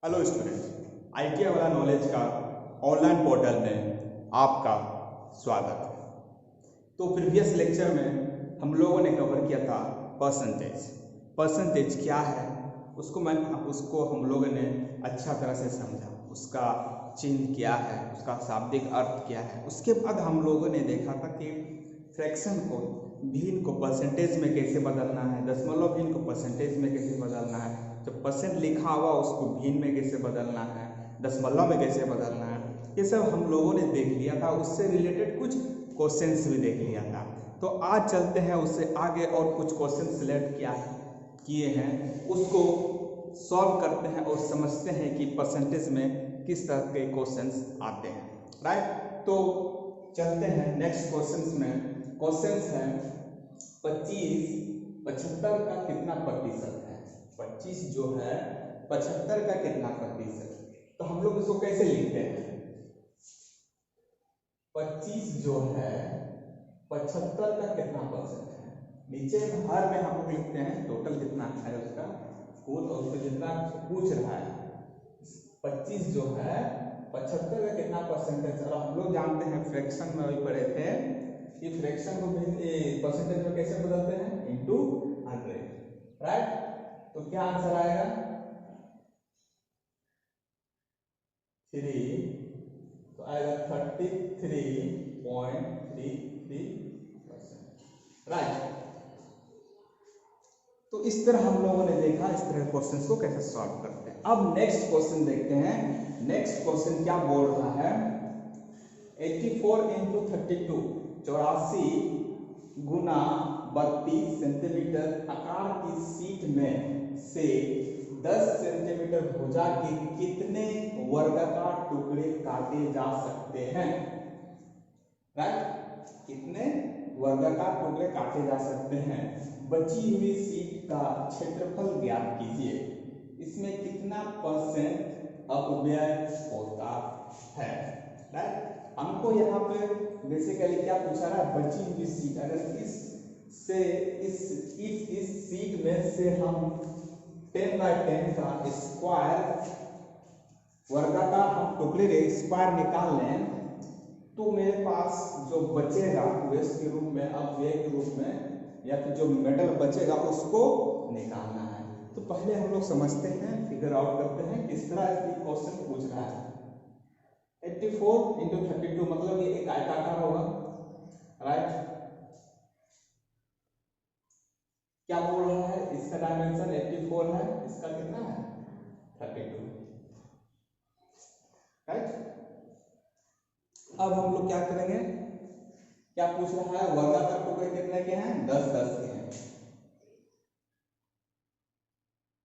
Hello students, ITI वाला knowledge का online portal में आपका स्वागत है। तो प्रीवियस लेक्चर में हम लोगों ने कवर किया था परसेंटेज क्या है उसको हम लोगों ने अच्छा तरह से समझा, उसका चिन्ह क्या है, उसका शाब्दिक अर्थ क्या है। उसके बाद हम लोगों ने देखा था कि फ्रैक्शन को भिन्न को परसेंटेज में कैसे बदलना है, दशमलव भिन्न को परसेंटेज में कैसे बदलना है, जब परसेंट लिखा हुआ उसको भिन्न में कैसे बदलना है, दशमलव में कैसे बदलना है, ये सब हम लोगों ने देख लिया था। उससे रिलेटेड कुछ क्वेश्चंस भी देख लिया था। तो आज चलते हैं उससे आगे और कुछ क्वेश्चन सिलेक्ट किए हैं, उसको सॉल्व करते हैं और समझते हैं कि परसेंटेज में किस तरह के क्वेश्चंस आते हैं। राइट, तो चलते हैं नेक्स्ट क्वेश्चंस में। क्वेश्चंस है 75 का कितना प्रतिशत है। 25 जो है 75 का कितना प्रतिशत, तो हम लोग इसको कैसे लिखते हैं। 25 जो है 75 का कितना परसेंट है, नीचे हर में हम लोग लिखते हैं टोटल कितना है उसका कुल, और उसको जितना पूछ रहा है 25 जो है 75 का कितना परसेंट है। चलो हम लोग जानते हैं, फ्रैक्शन में अभी पढ़े थे कि फ्रैक्शन को परसेंटेज में कैसे बदलते हैं, इनटू 100। राइट, तो क्या आंसर आएगा 3, तो आएगा 33.33%। राइट, तो इस तरह हम लोगों ने देखा इस तरह क्वेश्चंस को कैसे सॉल्व करते हैं। अब नेक्स्ट क्वेश्चन देखते हैं। नेक्स्ट क्वेश्चन क्या बोल रहा है, 84 इंटू 32, 84 गुना 32 सेंटीमीटर आकार की शीट में से 10 सेंटीमीटर भुजा के कितने वर्गाकार टुकड़े काटे जा सकते हैं। राइट, कितने वर्गाकार टुकड़े काटे जा सकते हैं। बची हुई शीट का क्षेत्रफल ज्ञात कीजिए, इसमें कितना परसेंट अपव्यय होता है। राइट, हमको यहाँ पे बेसिकली क्या पूछा रहा है, बची हुई शीट, अगर इस शीट में से हम 10x10 का स्क्वायर वर्गाकार हम टुकड़े स्क्वायर निकाल लें, तो मेरे पास जो बचेगा वेस्ट के रूप में, अपव्यय के रूप में, या फिर जो मेटल बचेगा उसको निकालना है। तो पहले हम लोग समझते हैं, फिगर आउट करते हैं किस तरह इसकी क्वेश्चन पूछ रहा है। 84 इंटू 32 मतलब ये एक आयताकार होगा। राइट, क्या बोल रहा है, इसका डायमेंशन 84 है, इसका कितना है 32। राइट, अब हम लोग क्या करेंगे, क्या पूछ रहा है, वर्गाकार टुकड़े कितने के हैं, 10-10 के हैं।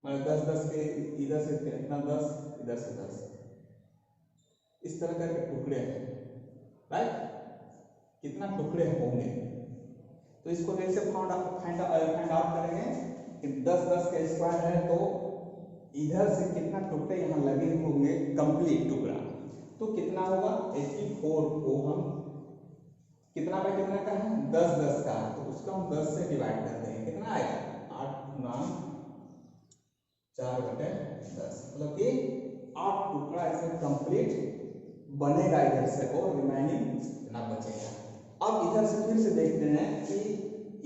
मतलब 10-10 के, इधर से कितना 10, इधर से 10, इस तरह करके टुकड़े हैं। राइट, कितना टुकड़े होंगे, तो इसको कैसे फाइंड आउट करेंगे कि 10-10 का स्क्वायर है, तो इधर से कितना टुकड़े यहाँ लगे होंगे कंप्लीट टुकड़ा, तो कितना होगा 84 को हम कितना बाय कितना का है, 10-10 का, तो उसको हम 10 से डिवाइड कर देंगे, कितना आएगा 8×4/10, मतलब कि 8 टुकड़ा इसमें कंप्लीट बनेगा इधर से, और रिमेनिंग कितना बचेगा। अब इधर से फिर से देखते हैं कि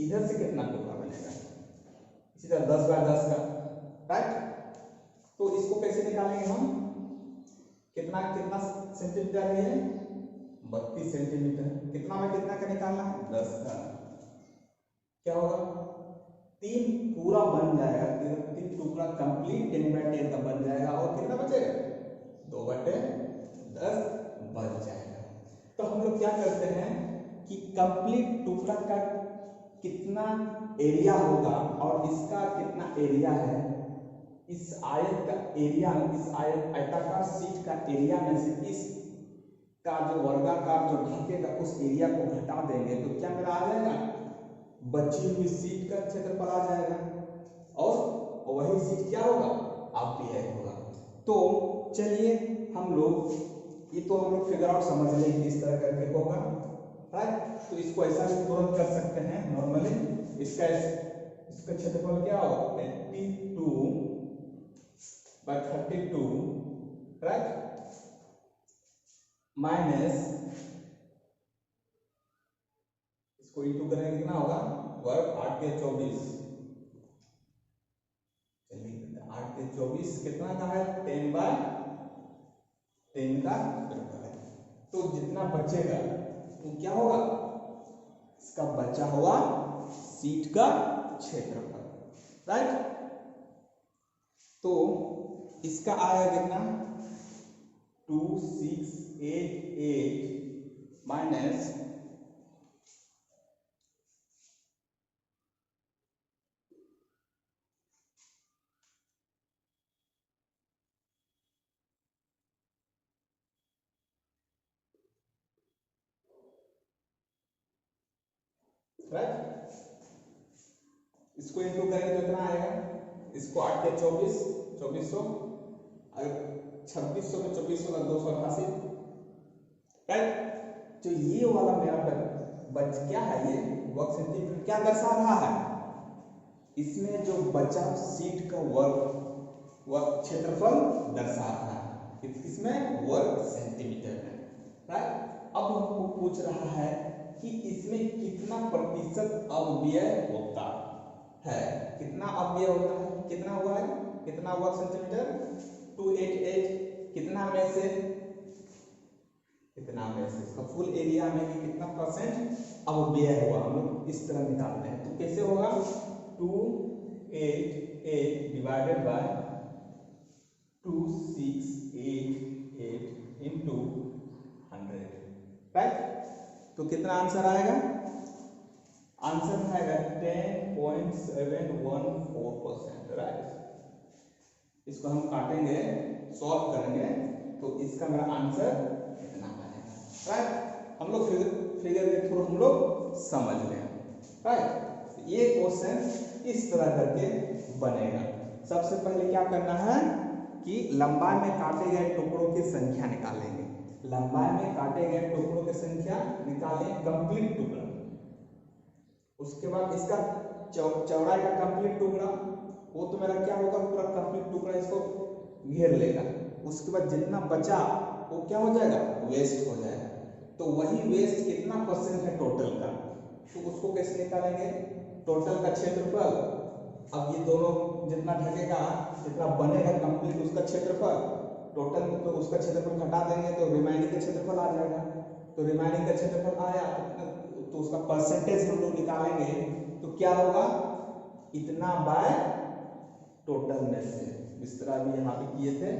इधर से कितना टुकड़ा बनेगा, इसी तरह 10/10 का। राइट, तो इसको कैसे निकालेंगे हम, कितना कितना सेंटीमीटर है, 32 सेंटीमीटर, कितना में कितना का निकालना है, 10 का, क्या होगा 3 पूरा बन जाएगा, 3 टुकड़ा कंप्लीट 10/10 का बन जाएगा, और कितना बचेगा 2/10 बच जाएगा। तो हम लोग क्या करते हैं कि कंप्लीट टुकड़ा का कितना एरिया होगा और इसका कितना एरिया है, इस आयत का एरिया, इस आयताकार शीट का एरिया में से इस का जो वर्गाकार जो ढकेगा उस एरिया को घटा देंगे, तो क्या मेरा आ जाएगा, बची हुई शीट का क्षेत्रफल आ जाएगा, और वही शीट क्या होगा, अपव्यय होगा। तो चलिए हम लोग, ये तो हम लोग फिगर आउट समझ लें किस तरह करके होगा। राइट, तो इसको ऐसा भी तुरंत कर सकते हैं नॉर्मली, इसका क्षेत्रफल क्या होगा 82/32 राइट, माइनस इसको इंटू करेंगे कितना होगा, वर्ग 8 के 24, चलिए 8 के 24 कितना का है, 10/10 का बराबर है। तो जितना बचेगा वो क्या होगा, इसका बचा हुआ सीट का क्षेत्रफल, राइट। तो इसका आएगा कितना, 2688 माइनस इसको इंटू करेंगे तो कितना आएगा, इसको 8 के 24, 2400, अगर 2600 में 2400 का 288, राइट। तो ये वाला मेरा बच क्या है, ये वर्ग सेंटीमीटर क्या दर्शा रहा है, इसमें जो बचा सीट का वर्ग क्षेत्रफल दर्शा रहा है, इसमें वर्ग सेंटीमीटर में, राइट। अब हमको पूछ रहा है कि इसमें कितना प्रतिशत अवव्यय होता है, कितना अवव्यय होता है, कितना हुआ है, कितना वर्ग सेंटीमीटर, 288, कितना में से, कितना में से, इसका फुल एरिया में कितना परसेंट अवव्यय हुआ, हम लोग इस तरह निकालते हैं। तो कैसे होगा, 288 डिवाइडेड बाय 2688 इंटू 100, राइट। तो कितना आंसर आएगा, आंसर आएगा 10.714%, राइट। इसको हम काटेंगे, सॉल्व करेंगे, तो इसका मेरा आंसर इतना आएगा, राइट। हम लोग फिगर के थ्रू हम लोग समझ लें, राइट। ये क्वेश्चन इस तरह करके बनेगा। सबसे पहले क्या करना है कि लंबाई में काटे गए टुकड़ों की संख्या निकालेंगे, लंबाई में काटे गए टुकड़ों की संख्या निकालें, कंप्लीट टुकड़ा। उसके बाद इसका चौड़ाई का कंप्लीट टुकड़ा, वो तो मेरा क्या होगा, पूरा कंप्लीट टुकड़ा इसको घेर लेगा। उसके बाद जितना बचा वो क्या हो जाएगा, वेस्ट हो जाएगा। तो वही वेस्ट कितना परसेंट है टोटल का, तो उसको कैसे निकालेंगे, टोटल का क्षेत्रफल। अब ये दोनों जितना ढकेगा, जितना बनेगा कंप्लीट उसका क्षेत्रफल, टोटल तो उसका क्षेत्रफल घटा देंगे तो रिमाइनिंग का क्षेत्रफल आ जाएगा। तो रिमाइनिंग का क्षेत्रफल आया तो उसका परसेंटेज हम लोग निकालेंगे, तो क्या होगा, इतना बाय टोटल में से। इस तरह भी यहाँ पे किए थे,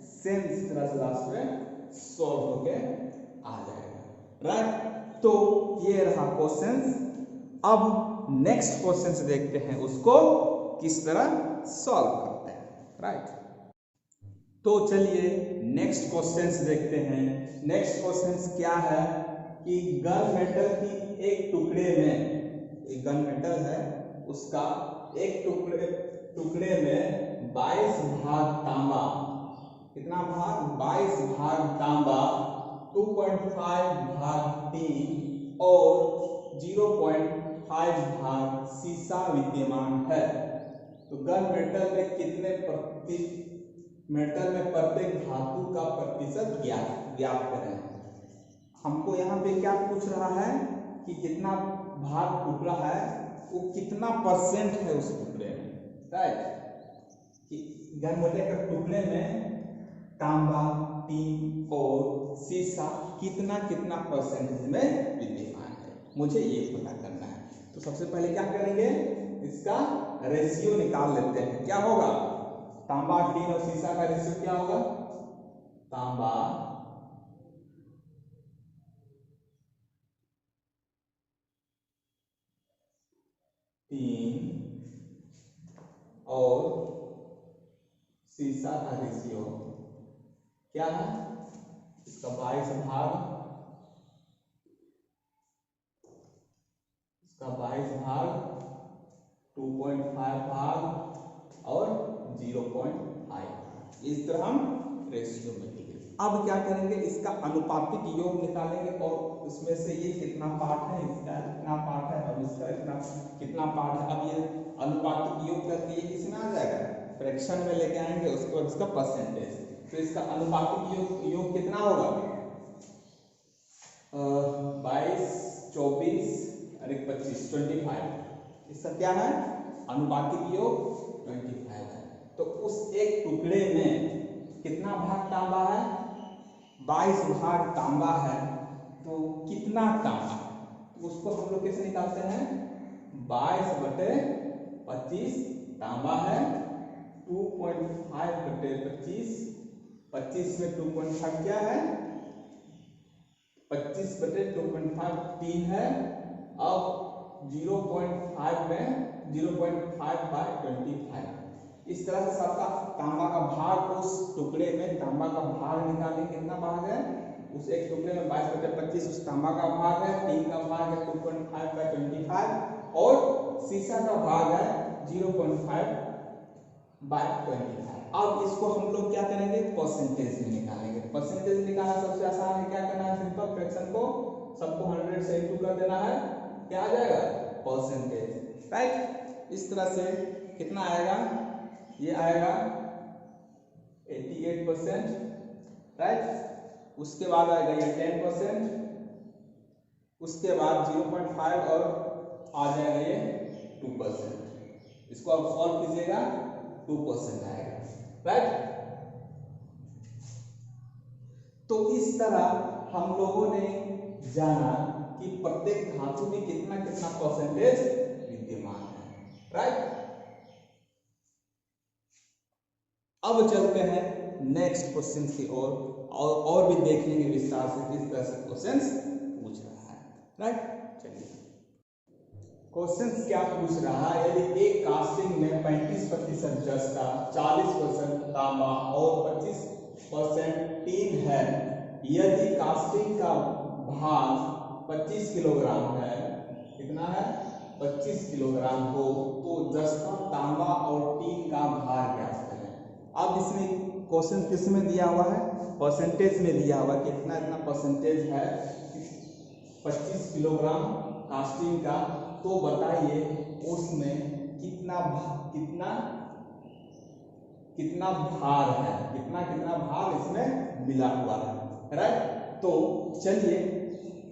सेम इस तरह से लास्ट में सॉल्व होके आ जाएगा, राइट। तो ये रहा क्वेश्चन। अब नेक्स्ट क्वेश्चन देखते हैं उसको किस तरह सॉल्व करते हैं, राइट। तो चलिए नेक्स्ट क्वेश्चंस देखते हैं। नेक्स्ट क्वेश्चंस क्या है कि गन मेटल की एक टुकड़े में, एक गन मेटल है उसका एक टुकड़े में 22 भाग तांबा, कितना भाग, 22 भाग तांबा, 2.5 भाग टीन और 0.5 भाग सीसा विद्यमान है। तो गन मेटल में कितने मेटल में प्रत्येक धातु का प्रतिशत ज्ञात करें। हमको यहाँ पे क्या पूछ रहा है कि जितना भाग टुकड़ा है वो कितना परसेंट है उस टुकड़े में, राइट। कि गन मेटल के टुकड़े में तांबा, टीन और सीसा कितना परसेंटेज में विद्यमान है, मुझे ये पता करना है। तो सबसे पहले क्या करेंगे, इसका रेशियो निकाल लेते हैं। क्या होगा, तांबा, टीन और सीसा का रेशियो क्या होगा, तांबा, टीन और सीसा का रेशियो क्या है, इसका 22 भाग, इसका 22 भाग, 2.5 भाग और 0.5। इस तरह हम रेशियो में लिखेंगे। अब क्या करेंगे, इसका अनुपातिक योग निकालेंगे और उसमें से ये कितना पार्ट है, इसका कितना पार्ट है और इसका कितना पार्ट है। अब ये अनुपातिक योग करके ये किसमें आ जाएगा, फ्रैक्शन में लेके आएंगे, उसके बाद इसका परसेंटेज। तो इसका अनुपातिक योग कितना होगा? 22, 24 और 25, 25। इसका क्या है? अनुपातिक योग 25 है। तो उस एक टुकड़े में कितना भाग तांबा है? 22 भाग तांबा है। तो कितना तांबा? तो उसको हम लोग कैसे निकालते हैं? 22/25 तांबा है, 2.5/25, 25 में 2.5 क्या है? 25/2.5 3 है। अब 0.5 में 0.5/25। इस तरह से सबका तांबा का भाग, उस टुकड़े में तांबा का भाग निकालें। कितना भाग है? उस एक टुकड़े में 22/25 उस तांबा का भाग है, 3 का भाग है 2.5/25 और सीसा का भाग है 0.5/25। अब इसको हम लोग क्या करेंगे? परसेंटेज में निकालेंगे। परसेंटेज निकालना सबसे आसान है। क्या करना है? सिंपल फ्रैक्शन को सबको 100 से इंटू कर देना है। क्या आ जाएगा? परसेंटेज। राइट? इस तरह से कितना आएगा? ये आएगा 88%। राइट? उसके बाद आएगा ये 10%, उसके बाद 0.5 और आ जाएगा ये 2%। इसको आप सॉल्व कीजिएगा, 2% आएगा। राइट? तो इस तरह हम लोगों ने जाना कि प्रत्येक धातु में कितना कितना परसेंटेज विद्यमान है। राइट? अब चलते हैं नेक्स्ट क्वेश्चन की ओर और भी देखेंगे विस्तार से किस तरह से क्वेश्चंस पूछ रहा है। राइट? चलिए, क्वेश्चन क्या पूछ रहा है? यदि एक कास्टिंग में 35% जस्ता, 40% तांबा और 25% टीन है, यदि कास्टिंग का भाग 25 किलोग्राम है, कितना है? 25 किलोग्राम हो, तो जस्ता, तांबा और टीन का भार ज्ञात करें। अब इसमें क्वेश्चन किस में दिया हुआ है? परसेंटेज में दिया हुआ है। कितना इतना परसेंटेज है 25 किलोग्राम कास्टिंग का, तो बताइए उसमें कितना कितना भार है, कितना भार इसमें मिला हुआ है। राइट? तो चलिए,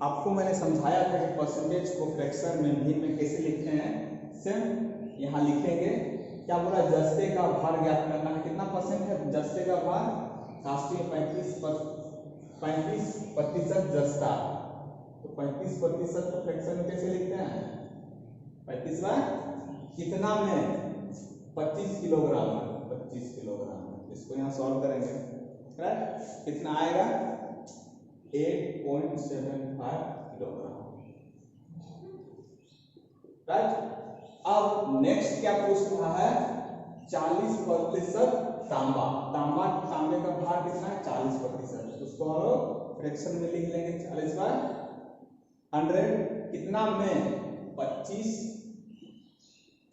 आपको मैंने समझाया था कि परसेंटेज को फ्रैक्शन में भी में कैसे लिखते हैं। सेम यहाँ लिखेंगे। क्या बोला? जस्ते का भार ज्ञात करना है। कितना परसेंट है जस्ते का भार? कास्टिंग 35% जस्ता, तो 35% को फ्रैक्शन में कैसे लिखते हैं? 35 कितना में? 25 किलोग्राम में, 25 किलोग्राम। इसको यहाँ सॉल्व करेंगे। राइट? कितना आएगा? 8.75 किलोग्राम। राइट? अब नेक्स्ट क्या पूछ रहा है? 40% तांबा। तांबे का भार कितना है? 40%। उसको हम लोग फ्रैक्शन में लिख लेंगे। 40/100 कितना में? 25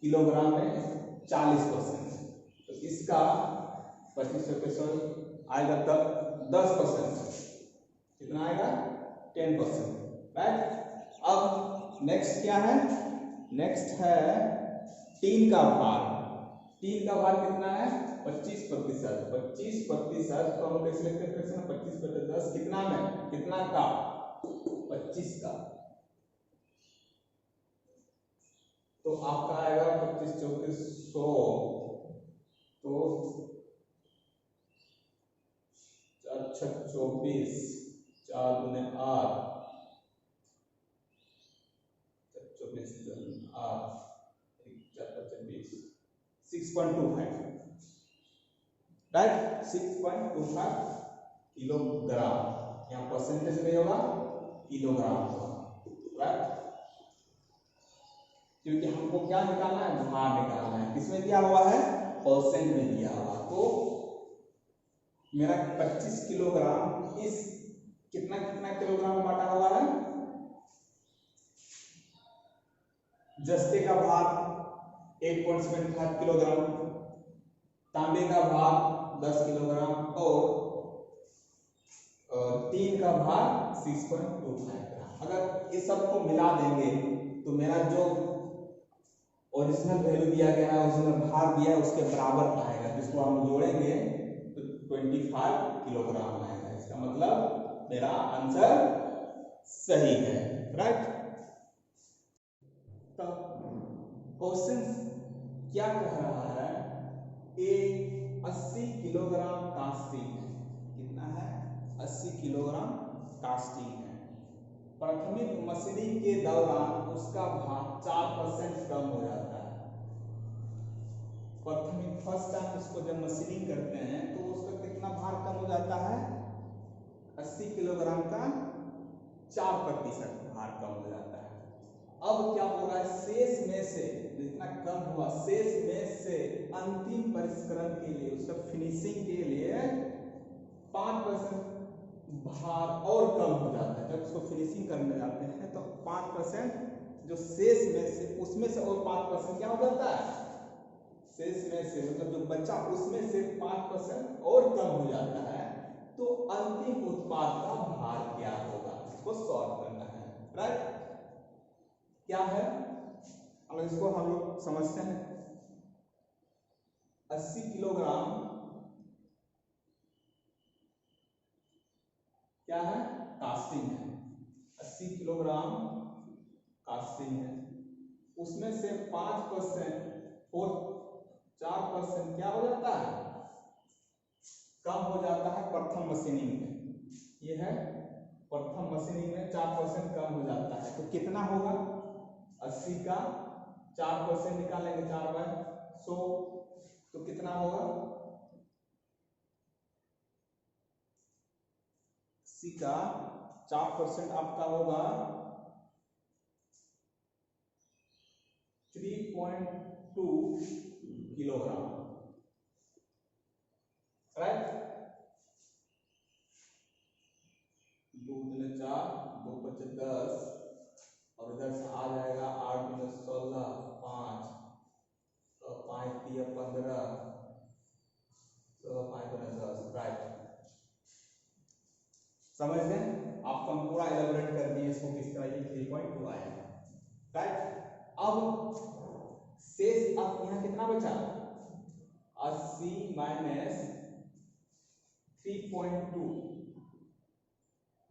किलोग्राम में 40%। तो इसका 25% आएगा तब 10%। कितना आएगा? 10%। राइट? अब नेक्स्ट क्या है? नेक्स्ट है टीन का भार। टीन का भार कितना है? 25%। 25% तो हम कैसे लिखते हैं फ्रैक्शन? 25/10 कितना में? कितना का? 25 का। तो आपका आएगा 25 24 100, तो 24 4 दूने 8, 24 8 4 6.25। राइट? 6.25 किलोग्राम। यहाँ परसेंटेज नहीं होगा, किलोग्राम होगा। राइट? क्योंकि हमको क्या निकालना है? भार निकालना है। किसमें दिया हुआ है? परसेंट में दिया हुआ। तो मेरा 25 किलोग्राम इस कितना किलोग्राम में बांटा हुआ है? जस्ते का भाग 8.75 किलोग्राम, तांबे का भाग 10 किलोग्राम और टीन का भाग 6.25 ग्राम। अगर ये सबको मिला देंगे तो मेरा जो ओरिजिनल वैल्यू दिया गया है, ओरिजिनल भार दिया है, उसके बराबर आएगा। जिसको हम जोड़ेंगे तो 25 किलोग्राम आएगा। इसका मतलब मेरा आंसर सही है, राइट। तो क्वेश्चन क्या कह रहा है, ए 80 किलोग्राम कास्टिंग है। कितना है? 80 किलोग्राम कास्टिंग है। प्राथमिक मशीनिंग के दौरान उसका भार 4% कम हो जाता है। प्राथमिक फर्स्ट टाइम उसको जब मशीनिंग करते हैं तो उसका कितना भार कम हो जाता है? 80 किलोग्राम का 4% भार कम हो जाता है। अब क्या हो रहा है, शेष में से जितना कम हुआ, शेष में से अंतिम परिष्करण के लिए, उसका फिनिशिंग के लिए 5% भार और कम हो जाता है। जब उसको फिनिशिंग करने जाते हैं तो 5% जो शेष में से, उसमें से और 5% क्या हो जाता है, शेष में से मतलब जो बचा उसमें से 5% और कम हो जाता है। तो अंतिम उत्पाद का भार क्या होगा, इसको सॉल्व करना है, राइट। क्या है, अब इसको हम लोग समझते हैं। 80 किलोग्राम क्या है, कास्टिंग है। 80 किलोग्राम कास्टिंग है, उसमें से 5% और 4% क्या हो जाता है, कम हो जाता है प्रथम मशीनिंग में। ये है प्रथम मशीनिंग में 4% कम हो जाता है। तो कितना होगा, 80 का 4% निकालेंगे, 4/100, तो कितना होगा, 80 का 4% आपका होगा 3.2 किलोग्राम, राइट। 2 दूनी 4, 2 पचे 10, और इधर से आ जाएगा 8 दूनी 16, 5, तो 5 दिया 15, तो 5 दूनी 10, राइट। समझ गए? आपको हम पूरा एलाबोरेट कर दिए इसको किस तरह ये 3.2 आया, राइट। अब शेष अब यहाँ कितना बचा, 80 माइनस 3.2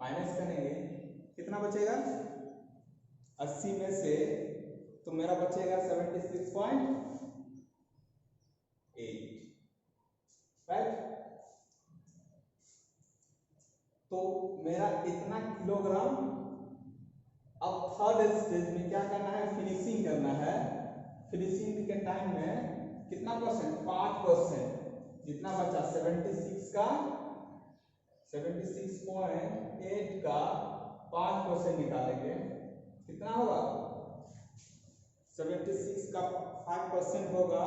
माइनस करेंगे, कितना बचेगा, 80 में से तो मेरा बचेगा 76.8, राइट। तो मेरा इतना किलोग्राम। अब थर्ड स्टेज में क्या करना है, फिनिशिंग करना है। फिनिशिंग के टाइम में कितना परसेंट, 5%, जितना बचा 76 का 76.8 का 5% निकालेंगे, कितना होगा, 76 का 5% होगा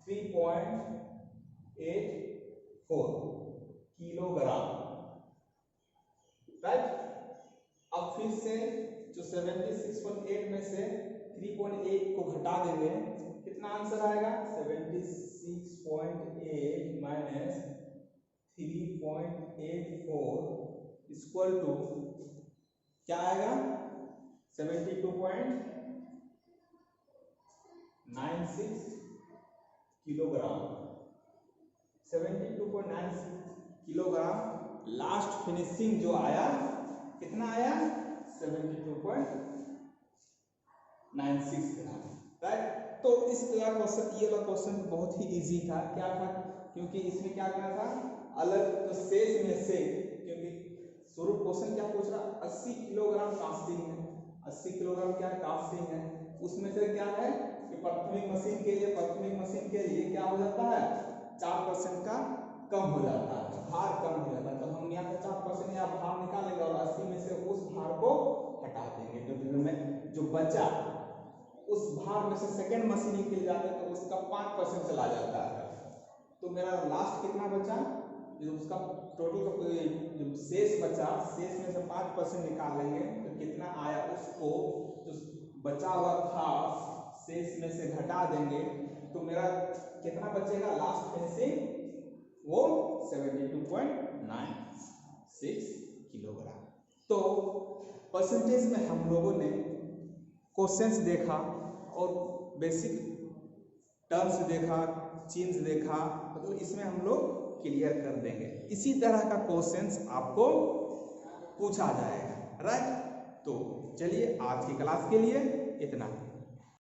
3.84 किलोग्राम, राइट। अब फिर से जो 76.8 में से 3.8 को घटा देंगे, कितना आंसर आएगा, 76.8 माइनस 3.84 इक्वल टू क्या आएगा, 72.96 किलोग्राम। 72.96 किलोग्राम लास्ट फिनिशिंग जो आया, कितना आया, 72.96 ग्राम, राइट। तो इस क्वेश्चन, ये वाला क्वेश्चन बहुत ही इजी था। क्या था, क्योंकि इसमें क्या करना था, अलग तो शेष में से, क्योंकि शुरू क्वेश्चन क्या पूछ रहा, 80 किलोग्राम कास्टिंग है, 80 किलोग्राम क्या है, कास्टिंग है। उसमें से क्या है कि प्राथमिक मशीन के लिए क्या हो जाता है, 4% का कम हो जाता है, भार कम हो जाता है। तो हम यहाँ पे 4% या भार निकालेंगे और 80 में से उस भार को हटा देंगे। तो जो बचा उस भार में से सेकेंड मशीनिंग के लिए जाते हैं तो उसका 5% चला जाता है। तो मेरा लास्ट कितना बचा, जो उसका टोटल का जो शेष बचा, शेष में से 5% निकाल लेंगे तो कितना आया, उसको जो बचा हुआ था शेष में से घटा देंगे, तो मेरा कितना बचेगा लास्ट फिनिशिंग, वो 72.96 किलोग्राम। तो परसेंटेज में हम लोगों ने क्वेश्चंस देखा और बेसिक टर्म्स देखा, चिन्ह देखा, मतलब इसमें हम लोग क्लियर कर देंगे। इसी तरह का क्वेश्चंस आपको पूछा जाएगा, राइट। तो चलिए आज की क्लास के लिए इतना।